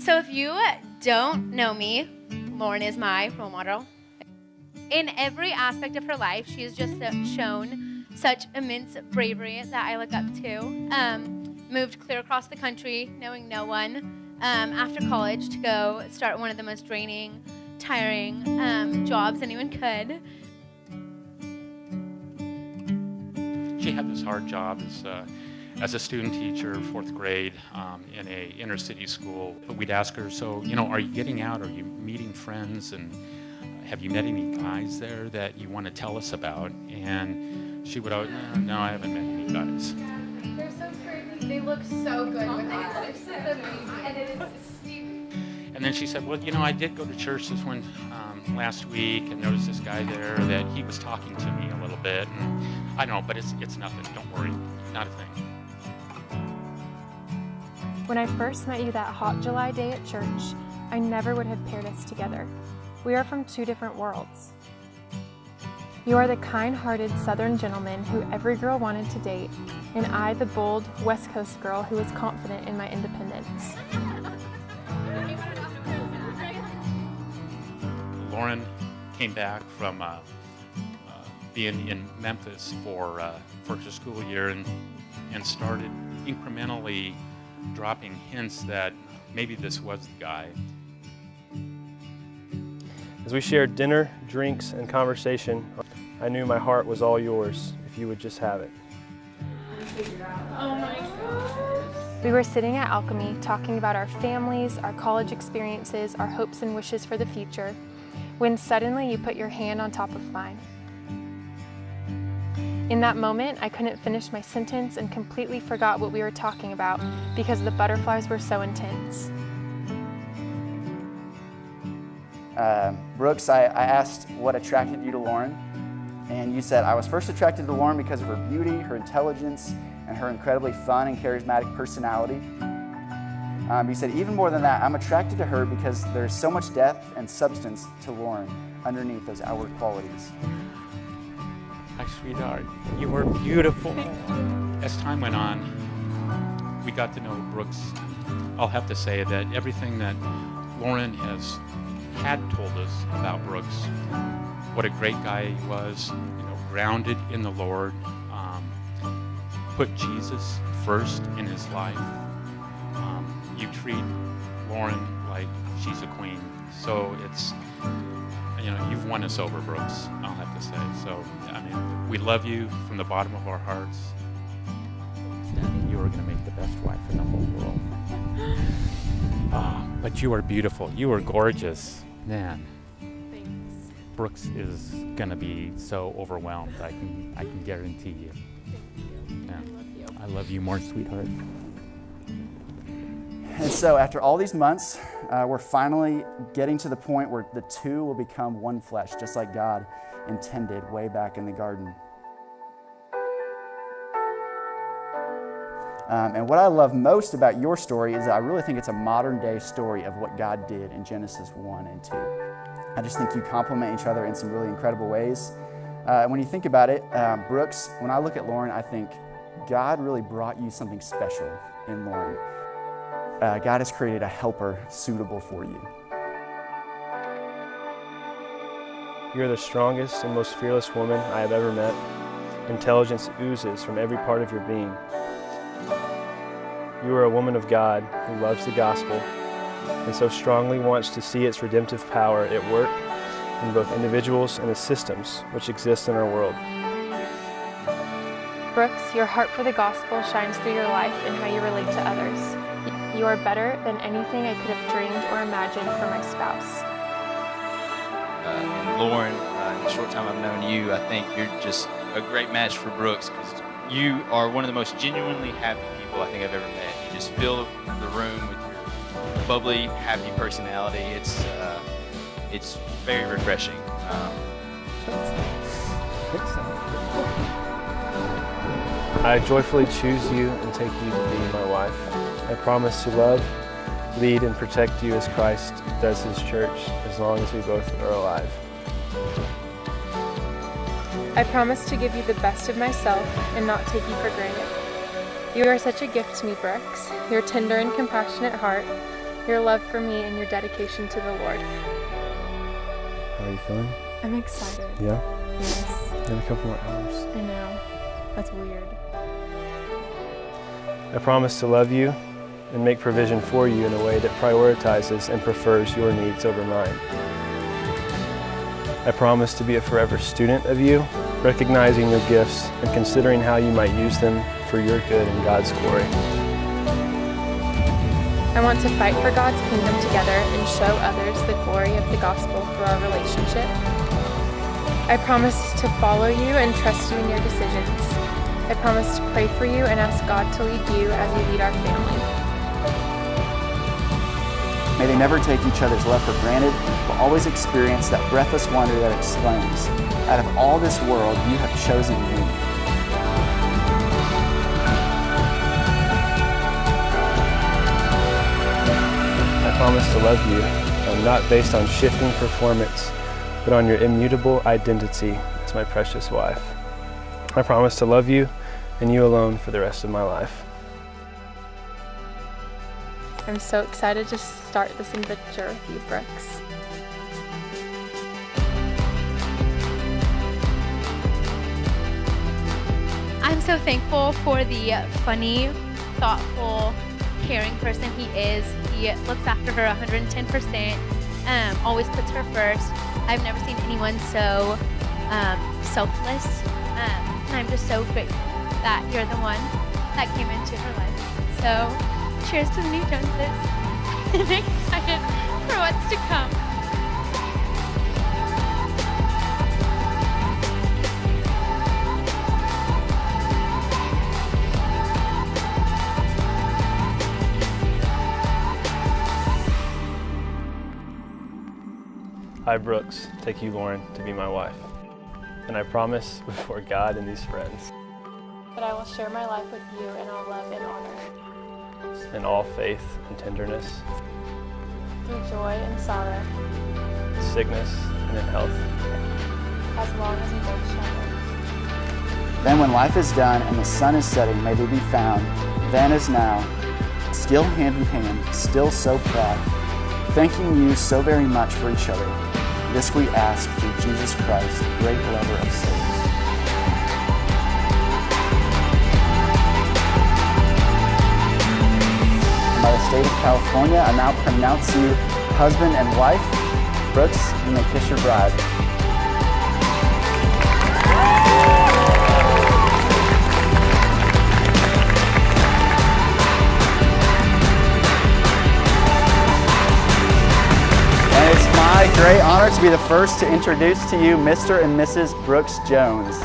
So if you don't know me, Lauren is my role model. In every aspect of her life, she has just shown such immense bravery that I look up to. Moved clear across the country, knowing no one, after college to go start one of the most draining, tiring jobs anyone could. She had this hard job as a student teacher, 4th grade, in a inner city school. We'd ask her, so, are you getting out? Are you meeting friends? And have you met any guys there that you want to tell us about? And she would always, no, I haven't met any guys. They're so pretty. They look so good with that. It's amazing. And it is steep. And then she said, well, I did go to church this one last week, and there was this guy there that he was talking to me a little bit. And I know, but it's nothing. Don't worry. Not a thing. When I first met you that hot July day at church, I never would have paired us together. We are from 2 different worlds. You are the kind-hearted Southern gentleman who every girl wanted to date, and I the bold West Coast girl who was confident in my independence. Lauren came back from being in Memphis for her school year and started incrementally dropping hints that maybe this was the guy. As we shared dinner, drinks, and conversation, I knew my heart was all yours if you would just have it. Oh my gosh. We were sitting at Alchemy talking about our families, our college experiences, our hopes and wishes for the future, when suddenly you put your hand on top of mine. In that moment, I couldn't finish my sentence and completely forgot what we were talking about because the butterflies were so intense. Brooks, I asked what attracted you to Lauren, and you said, I was first attracted to Lauren because of her beauty, her intelligence, and her incredibly fun and charismatic personality. You said, even more than that, I'm attracted to her because there's so much depth and substance to Lauren underneath those outward qualities. Hi, sweetheart. You were beautiful. As time went on, we got to know Brooks. I'll have to say that everything that Lauren had told us about Brooks, what a great guy he was, grounded in the Lord, put Jesus first in his life. You treat Lauren like she's a queen. So it's, you've won us over, Brooks, I'll have to say. So, we love you from the bottom of our hearts. You are going to make the best wife in the whole world. But you are beautiful. You are gorgeous. Man. Thanks. Brooks is going to be so overwhelmed. I can guarantee you. Yeah. I love you. I love you more, sweetheart. And so after all these months, we're finally getting to the point where the 2 will become one flesh, just like God intended way back in the garden. And what I love most about your story is that I really think it's a modern day story of what God did in Genesis 1 and 2. I just think you complement each other in some really incredible ways. When you think about it, Brooks, when I look at Lauren, I think God really brought you something special in Lauren. God has created a helper suitable for you. You are the strongest and most fearless woman I have ever met. Intelligence oozes from every part of your being. You are a woman of God who loves the gospel and so strongly wants to see its redemptive power at work in both individuals and the systems which exist in our world. Brooks, your heart for the gospel shines through your life and how you relate to others. You are better than anything I could have dreamed or imagined for my spouse. Lauren, in the short time I've known you, I think you're just a great match for Brooks because you are one of the most genuinely happy people I think I've ever met. You just fill the room with your bubbly, happy personality. It's very refreshing. I joyfully choose you and take you to be my wife. I promise to love, lead, and protect you as Christ does his church as long as we both are alive. I promise to give you the best of myself and not take you for granted. You are such a gift to me, Brooks. Your tender and compassionate heart, your love for me, and your dedication to the Lord. How are you feeling? I'm excited. Yeah? Yes, In a couple more hours. I know. That's weird. I promise to love you and make provision for you in a way that prioritizes and prefers your needs over mine. I promise to be a forever student of you, recognizing your gifts and considering how you might use them for your good and God's glory. I want to fight for God's kingdom together and show others the glory of the gospel through our relationship. I promise to follow you and trust you in your decisions. I promise to pray for you and ask God to lead you as you lead our family. May they never take each other's love for granted, but always experience that breathless wonder that exclaims, out of all this world, you have chosen me. I promise to love you, not based on shifting performance, but on your immutable identity as my precious wife. I promise to love you and you alone for the rest of my life. I'm so excited to start this adventure with you, Brooks. I'm so thankful for the funny, thoughtful, caring person he is. He looks after her 110%, always puts her first. I've never seen anyone so selfless. And I'm just so grateful that you're the one that came into her life. So, cheers to the new Joneses. I'm excited for what's to come. I, Brooks, take you, Lauren, to be my wife. And I promise before God and these friends, That I will share my life with you in all love and honor, in all faith and tenderness, through joy and sorrow, sickness and in health, as long as we both shall live. Then when life is done and the sun is setting, may they be found, then as now, still hand in hand, still so proud, thanking you so very much for each other. This we ask through Jesus Christ, great lover of souls. By the state of California, I now pronounce you husband and wife. Brooks, you may kiss your bride. And it's my great honor to be the first to introduce to you Mr. and Mrs. Brooks Jones.